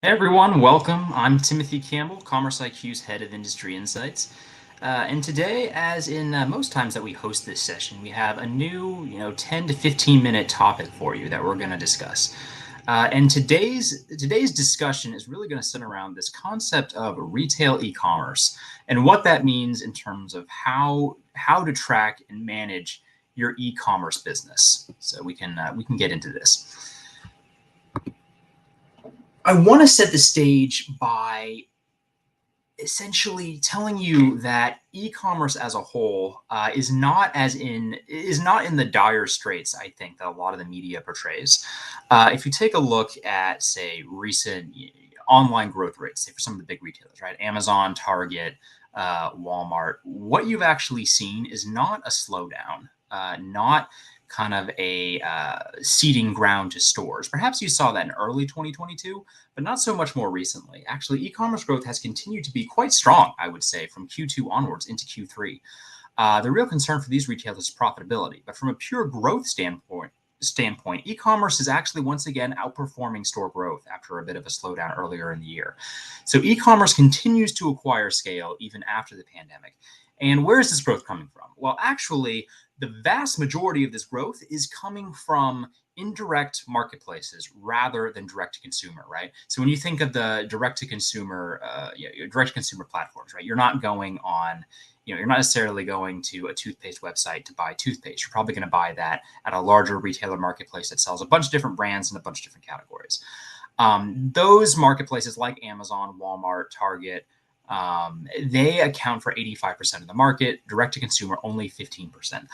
Hey everyone, welcome. I'm Timothy Campbell, Commerce IQ's head of industry insights. And today, as in most times that we host this session, we have a new, 10 to 15 minute topic for you that we're going to discuss. And today's discussion is really going to center around this concept of retail e-commerce and what that means in terms of how to track and manage your e-commerce business. So we can get into this. I want to set the stage by essentially telling you that e-commerce as a whole is not in the dire straits I think that a lot of the media portrays. If you take a look at, say, recent online growth rates, say for some of the big retailers, right, Amazon, Target, Walmart, what you've actually seen is not a slowdown, not kind of a seeding ground to stores. Perhaps you saw that in early 2022, but not so much more recently. Actually, e-commerce growth has continued to be quite strong, I would say, from Q2 onwards into Q3. The real concern for these retailers is profitability, but from a pure growth standpoint, e-commerce is actually once again outperforming store growth after a bit of a slowdown earlier in the year. So e-commerce continues to acquire scale even after the pandemic. And where is this growth coming from? Well, actually, the vast majority of this growth is coming from indirect marketplaces rather than direct to consumer, right? So when you think of the direct to consumer platforms, right, you're not going on, you're not necessarily going to a toothpaste website to buy toothpaste. You're probably going to buy that at a larger retailer marketplace that sells a bunch of different brands in a bunch of different categories. Those marketplaces like Amazon, Walmart, Target, they account for 85% of the market. Direct to consumer, only 15%.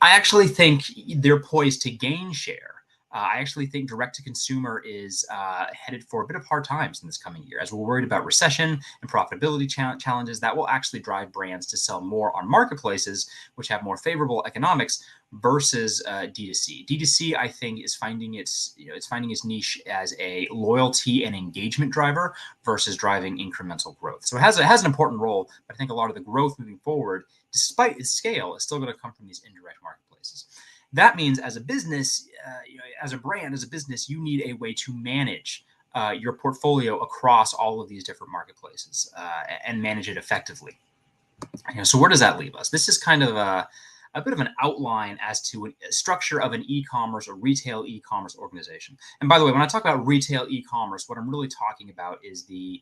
I actually think they're poised to gain share. I actually think direct to consumer is headed for a bit of hard times in this coming year. As we're worried about recession and profitability challenges, that will actually drive brands to sell more on marketplaces, which have more favorable economics, versus D2C. D2C, I think, is finding its niche as a loyalty and engagement driver versus driving incremental growth. So it has an important role, but I think a lot of the growth moving forward, despite its scale, is still going to come from these indirect marketplaces. That means, as a business, as a brand, as a business, you need a way to manage your portfolio across all of these different marketplaces and manage it effectively. So where does that leave us? This is kind of a bit of an outline as to a structure of an e-commerce or retail e-commerce organization. And by the way, when I talk about retail e-commerce, what I'm really talking about is the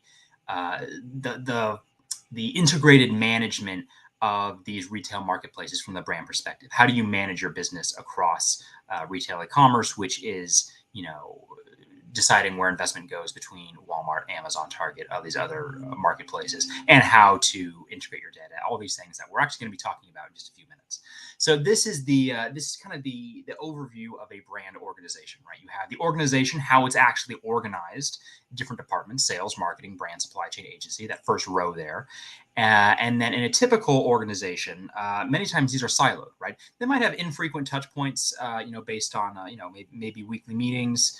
integrated management of these retail marketplaces from the brand perspective. How do you manage your business across retail e-commerce, which is, deciding where investment goes between Walmart, Amazon, Target, all these other marketplaces, and how to integrate your data, all these things that we're actually going to be talking about in just a few minutes. So this is kind of the overview of a brand organization, right? You have the organization, how it's actually organized, different departments: sales, marketing, brand, supply chain, agency, that first row there. And then in a typical organization, many times these are siloed, right? They might have infrequent touch points, based on, maybe weekly meetings,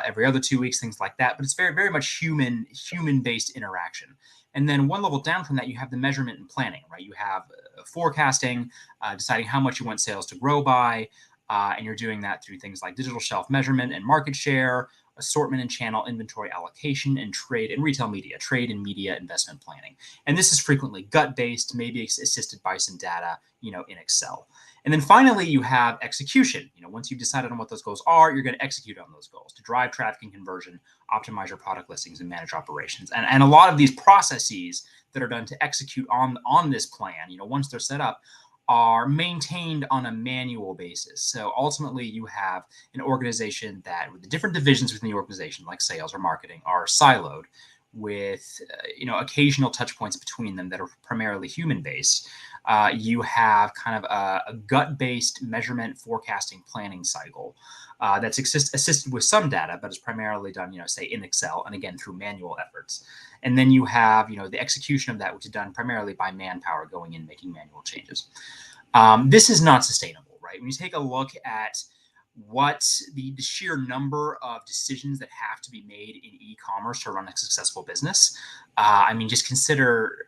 every other 2 weeks, things like that. But it's very, very much human-based interaction. And then one level down from that, you have the measurement and planning, right? You have forecasting, deciding how much you want sales to grow by, and you're doing that through things like digital shelf measurement and market share, assortment and channel inventory allocation, and trade and media investment planning. And this is frequently gut-based, maybe assisted by some data, in Excel. And then finally, you have execution. Once you've decided on what those goals are, you're going to execute on those goals to drive traffic and conversion, optimize your product listings, and manage operations. And a lot of these processes that are done to execute on this plan, once they're set up, are maintained on a manual basis. So ultimately, you have an organization that, with the different divisions within the organization, like sales or marketing, are siloed with occasional touch points between them that are primarily human-based. You have kind of a gut-based measurement, forecasting, planning cycle that's assisted with some data, but is primarily done, say, in Excel, and again through manual efforts. And then you have, the execution of that, which is done primarily by manpower going in, making manual changes. This is not sustainable, right? When you take a look at what the sheer number of decisions that have to be made in e-commerce to run a successful business, just consider,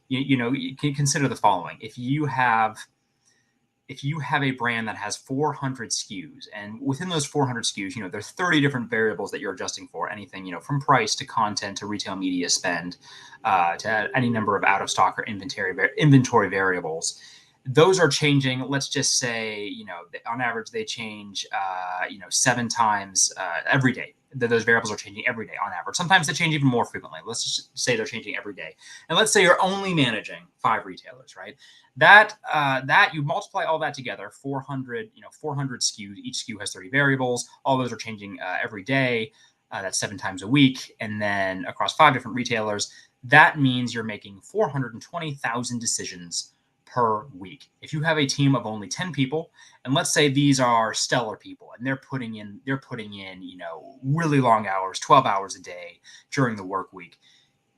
you can consider the following. If you have if you have a brand that has 400 SKUs, and within those 400 SKUs, there's 30 different variables that you're adjusting for, anything, from price to content to retail media spend, to any number of out of stock or inventory variables. Those are changing. Let's just say, on average, they change, 7 times every day. Those variables are changing every day on average. Sometimes they change even more frequently. Let's just say they're changing every day. And let's say you're only managing 5 retailers, right? That you multiply all that together, 400 SKUs. Each SKU has 30 variables. All those are changing every day. That's 7 times a week, and then across 5 different retailers. That means you're making 420,000 decisions per week. If you have a team of only 10 people, and let's say these are stellar people, and they're putting in really long hours, 12 hours a day during the work week,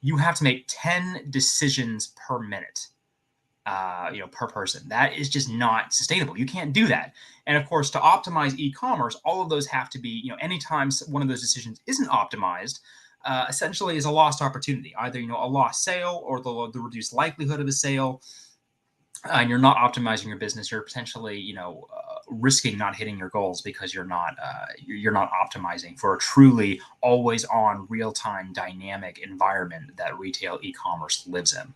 you have to make 10 decisions per minute. Per person. That is just not sustainable. You can't do that. And of course, to optimize e-commerce, all of those have to be, anytime one of those decisions isn't optimized, essentially is a lost opportunity, either, a lost sale or the reduced likelihood of a sale. And you're not optimizing your business. You're potentially, risking not hitting your goals because you're not optimizing for a truly always on, real-time, dynamic environment that retail e-commerce lives in.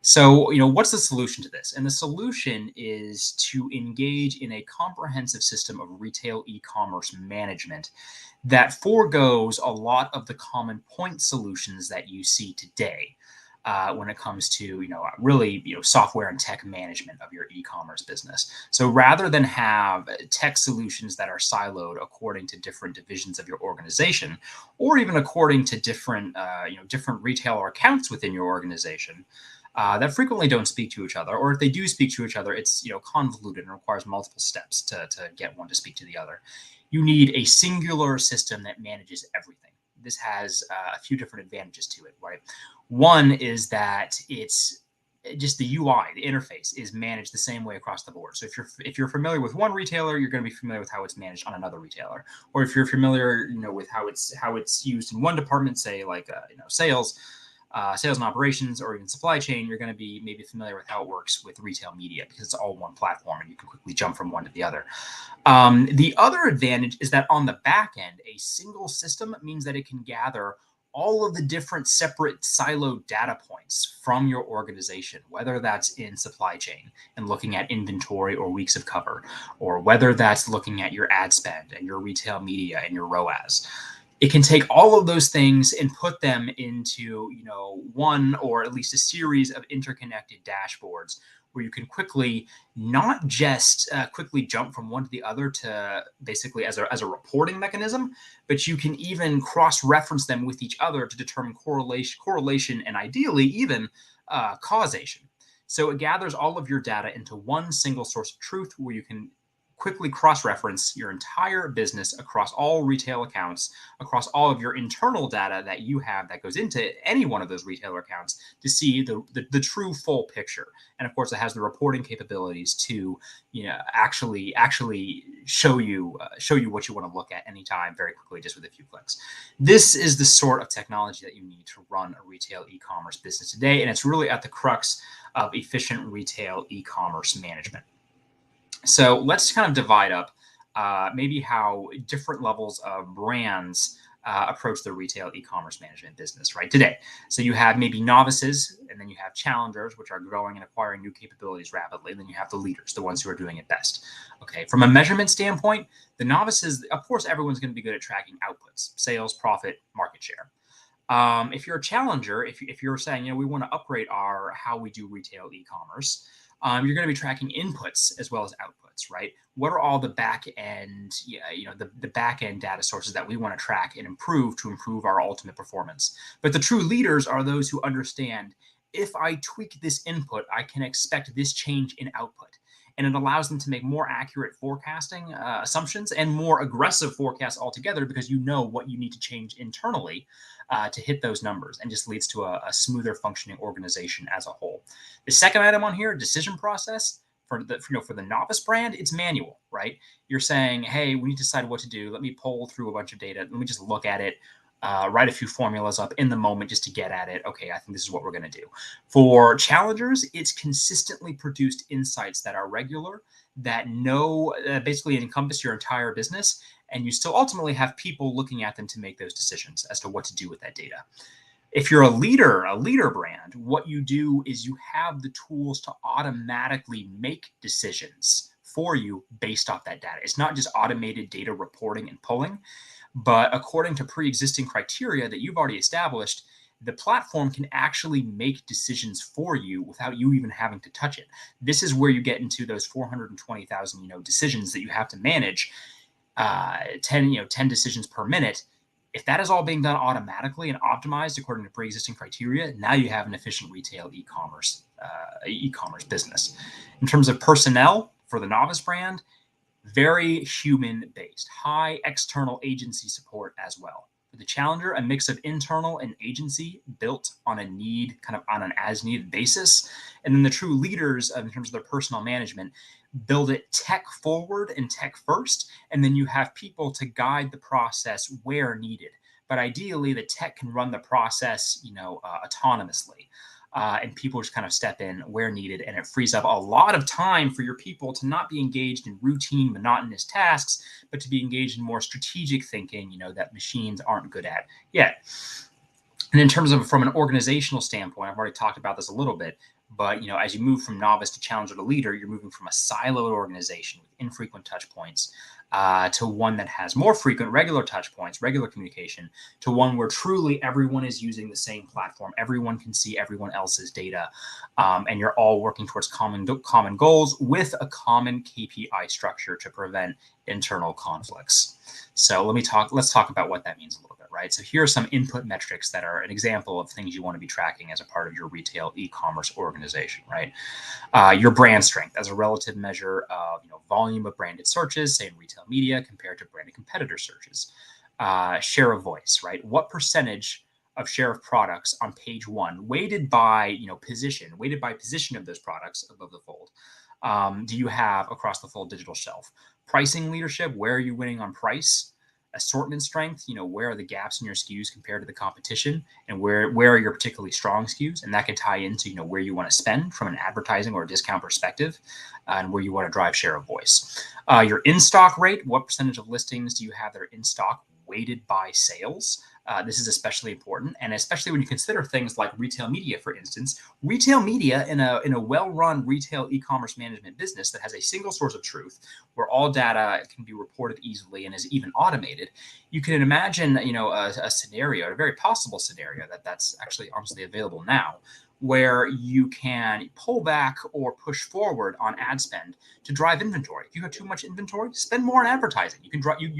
So, what's the solution to this? And the solution is to engage in a comprehensive system of retail e-commerce management that forgoes a lot of the common point solutions that you see today when it comes to, software and tech management of your e-commerce business. So rather than have tech solutions that are siloed according to different divisions of your organization, or even according to different retailer accounts within your organization, that frequently don't speak to each other, or if they do speak to each other, it's convoluted and requires multiple steps to get one to speak to the other. You need a singular system that manages everything. This has a few different advantages to it, right? One is that it's just the UI, the interface, is managed the same way across the board. So if you're familiar with one retailer, you're going to be familiar with how it's managed on another retailer. Or if you're familiar, with how it's used in one department, say like sales and operations, or even supply chain, you're going to be maybe familiar with how it works with retail media, because it's all one platform and you can quickly jump from one to the other. The other advantage is that on the back end, a single system means that it can gather all of the different separate siloed data points from your organization, whether that's in supply chain and looking at inventory or weeks of cover, or whether that's looking at your ad spend and your retail media and your ROAS. It can take all of those things and put them into, one or at least a series of interconnected dashboards where you can quickly, not just quickly jump from one to the other to basically as a reporting mechanism, but you can even cross-reference them with each other to determine correlation and ideally even causation. So it gathers all of your data into one single source of truth where you can quickly cross-reference your entire business across all retail accounts, across all of your internal data that you have that goes into any one of those retailer accounts to see the true full picture. And of course, it has the reporting capabilities to actually show you what you want to look at anytime very quickly, just with a few clicks. This is the sort of technology that you need to run a retail e-commerce business today, and it's really at the crux of efficient retail e-commerce management. So let's kind of divide up maybe how different levels of brands approach the retail e-commerce management business right today. So you have maybe novices, and then you have challengers, which are growing and acquiring new capabilities rapidly. And then you have the leaders, the ones who are doing it best. Okay, from a measurement standpoint, the novices, of course, everyone's going to be good at tracking outputs, sales, profit, market share. If you're a challenger, if you're saying, we want to upgrade how we do retail e-commerce, you're going to be tracking inputs as well as outputs, right? What are all the back end, the back end data sources that we want to track and improve to improve our ultimate performance? But the true leaders are those who understand, if I tweak this input, I can expect this change in output. And it allows them to make more accurate forecasting assumptions and more aggressive forecasts altogether, because you know what you need to change internally to hit those numbers, and just leads to a smoother functioning organization as a whole. The second item on here, decision process. For the novice brand, it's manual, right? You're saying, hey, we need to decide what to do. Let me pull through a bunch of data. Let me just look at it. write a few formulas up in the moment just to get at it. Okay, I think this is what we're going to do. For challengers, it's consistently produced insights that are regular, that basically encompass your entire business, and you still ultimately have people looking at them to make those decisions as to what to do with that data. If you're a leader brand, what you do is you have the tools to automatically make decisions for you based off that data. It's not just automated data reporting and pulling, but according to pre-existing criteria that you've already established, the platform can actually make decisions for you without you even having to touch it. This is where you get into those 420,000 decisions that you have to manage, 10 decisions per minute. If that is all being done automatically and optimized according to pre-existing criteria, now you have an efficient retail e-commerce business. In terms of personnel for the novice brand, very human based, high external agency support as well. For the challenger, a mix of internal and agency built on a need, kind of on an as needed basis. And then the true leaders, in terms of their personal management, build it tech forward and tech first. And then you have people to guide the process where needed. But ideally, the tech can run the process, autonomously. And people just kind of step in where needed, and it frees up a lot of time for your people to not be engaged in routine, monotonous tasks, but to be engaged in more strategic thinking, that machines aren't good at yet. And in terms of from an organizational standpoint, I've already talked about this a little bit, but as you move from novice to challenger to leader, you're moving from a siloed organization with infrequent touch points to one that has more frequent, regular touch points, regular communication, to one where truly everyone is using the same platform. Everyone can see everyone else's data, and you're all working towards common goals with a common KPI structure to prevent internal conflicts. So let's talk about what that means a little bit, right? So here are some input metrics that are an example of things you want to be tracking as a part of your retail e-commerce organization, right? Your brand strength as a relative measure of volume of branded searches, say in retail media, compared to branded competitor searches. Share of voice, right? What percentage of share of products on page one, weighted by position of those products above the fold, do you have across the full digital shelf? Pricing leadership, where are you winning on price? Assortment strength, where are the gaps in your SKUs compared to the competition, and where are your particularly strong SKUs? And that can tie into where you want to spend from an advertising or a discount perspective, and where you want to drive share of voice. Your in-stock rate, what percentage of listings do you have that are in stock weighted by sales? This is especially important, and especially when you consider things like retail media, for instance. Retail media in a well-run retail e-commerce management business that has a single source of truth, where all data can be reported easily and is even automated. You can imagine, a scenario, a very possible scenario that's actually honestly available now, where you can pull back or push forward on ad spend to drive inventory. If you have too much inventory, spend more on advertising. You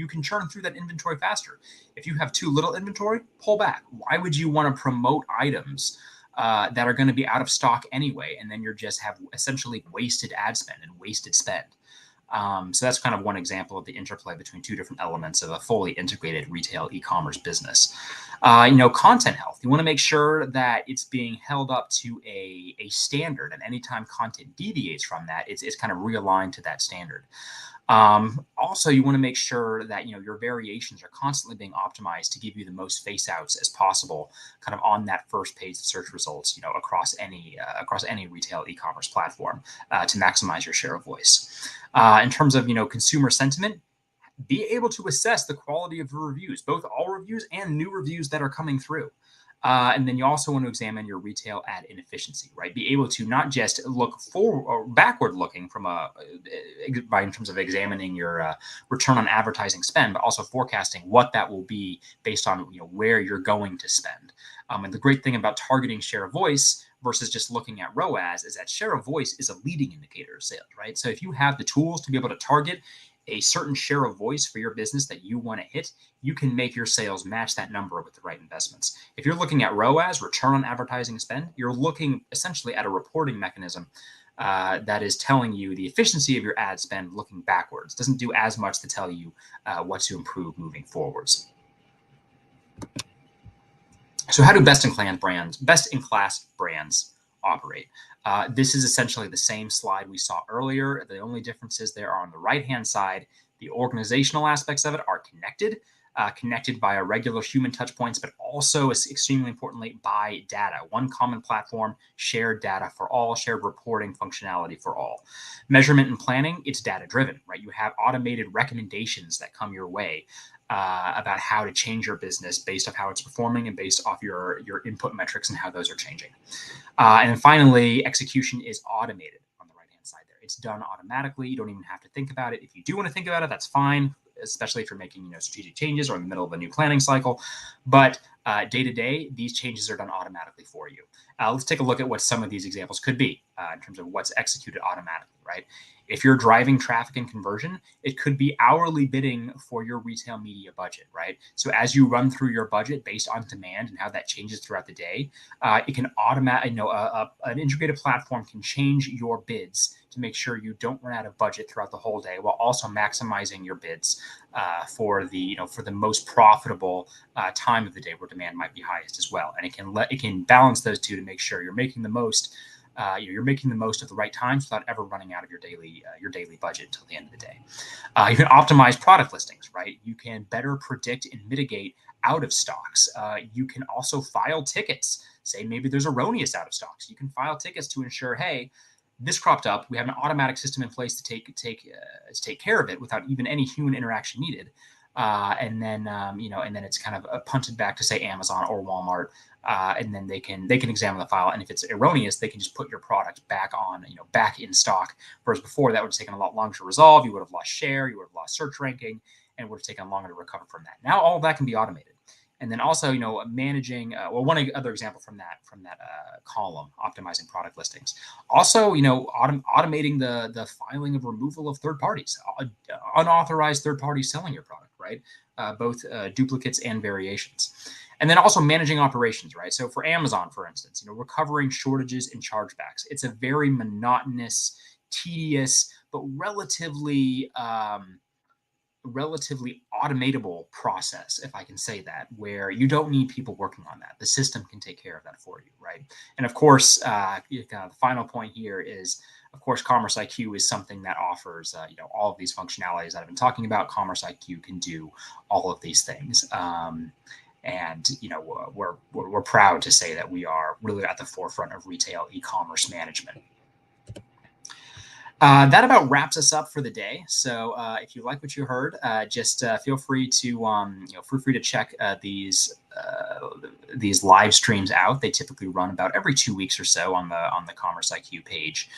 can churn through that inventory faster. If you have too little inventory, pull back. Why would you want to promote items that are going to be out of stock anyway, and then you're just have essentially wasted ad spend and wasted spend? So that's kind of one example of the interplay between two different elements of a fully integrated retail e-commerce business. Content health. You want to make sure that it's being held up to a standard, and anytime content deviates from that, it's kind of realigned to that standard. Also, you want to make sure that your variations are constantly being optimized to give you the most face outs as possible, kind of on that first page of search results, across any retail e-commerce platform, to maximize your share of voice. In terms of consumer sentiment, be able to assess the quality of the reviews, both all reviews and new reviews that are coming through. And then you also want to examine your retail ad inefficiency, right? Be able to not just look forward or backward looking in terms of examining your return on advertising spend, but also forecasting what that will be based on where you're going to spend. And the great thing about targeting share of voice versus just looking at ROAS is that share of voice is a leading indicator of sales, right? So if you have the tools to be able to target a certain share of voice for your business that you want to hit, you can make your sales match that number with the right investments. If you're looking at ROAS, return on advertising spend, you're looking essentially at a reporting mechanism that is telling you the efficiency of your ad spend looking backwards. It doesn't do as much to tell you what to improve moving forwards. So how do best-in-class brands operate? This is essentially the same slide we saw earlier. The only differences there are on the right-hand side. The organizational aspects of it are connected. connected by a regular human touch points, but also extremely importantly by data. One common platform, shared data for all, shared reporting functionality for all. Measurement and planning, it's data driven, right? You have automated recommendations that come your way about how to change your business based off how it's performing and based off your input metrics and how those are changing. And then finally, execution is automated on the right-hand side there. It's done automatically. You don't even have to think about it. If you do want to think about it, that's fine, especially if you're making strategic changes or in the middle of a new planning cycle. But day to day, these changes are done automatically for you. Let's take a look at what some of these examples could be in terms of what's executed automatically, right? If you're driving traffic and conversion, it could be hourly bidding for your retail media budget, right? So as you run through your budget based on demand and how that changes throughout the day, it can an integrated platform can change your bids to make sure you don't run out of budget throughout the whole day, while also maximizing your bids for the most profitable time of the day where demand might be highest as well. And it can balance those two to make sure you're making the most. You're making the most of the right times without ever running out of your daily budget until the end of the day. You can optimize product listings, right? You can better predict and mitigate out of stocks. You can also file tickets. Say maybe there's erroneous out of stocks. You can file tickets to ensure, hey, this cropped up. We have an automatic system in place to take care of it without even any human interaction needed. And then it's kind of punted back to say Amazon or Walmart, and then they can examine the file. And if it's erroneous, they can just put your product back in stock. Whereas before, that would have taken a lot longer to resolve. You would have lost share, you would have lost search ranking, and it would have taken longer to recover from that. Now all of that can be automated. And then also, managing. One other example from that column, optimizing product listings. Also, automating the filing of removal of third parties, unauthorized third parties selling your product, right? Both duplicates and variations. And then also managing operations, right? So for Amazon, for instance, recovering shortages and chargebacks. It's a very monotonous, tedious, but relatively automatable process, if I can say that, where you don't need people working on that. The system can take care of that for you, right? And of course, the final point here is, of course, Commerce IQ is something that offers, all of these functionalities that I've been talking about. Commerce IQ can do all of these things. And we're proud to say that we are really at the forefront of retail e-commerce management. That about wraps us up for the day. So if you like what you heard, just feel free to check these live streams out. They typically run about every 2 weeks or so on the Commerce IQ page.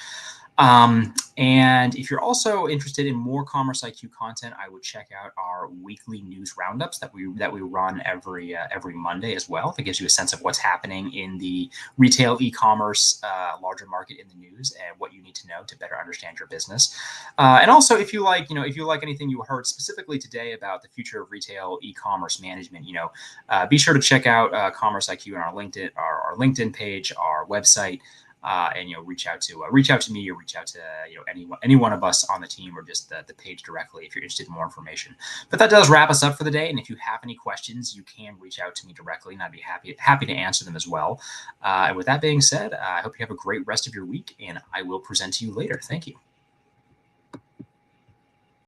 And if you're also interested in more Commerce IQ content, I would check out our weekly news roundups that we run every Monday as well. That gives you a sense of what's happening in the retail e-commerce larger market in the news and what you need to know to better understand your business. And also, if you like anything you heard specifically today about the future of retail e-commerce management, be sure to check out Commerce IQ on our LinkedIn page, our website. And reach out to me or reach out to any one of us on the team or just the page directly if you're interested in more information. But that does wrap us up for the day. And if you have any questions, you can reach out to me directly, and I'd be happy to answer them as well. And with that being said, I hope you have a great rest of your week, and I will present to you later. Thank you.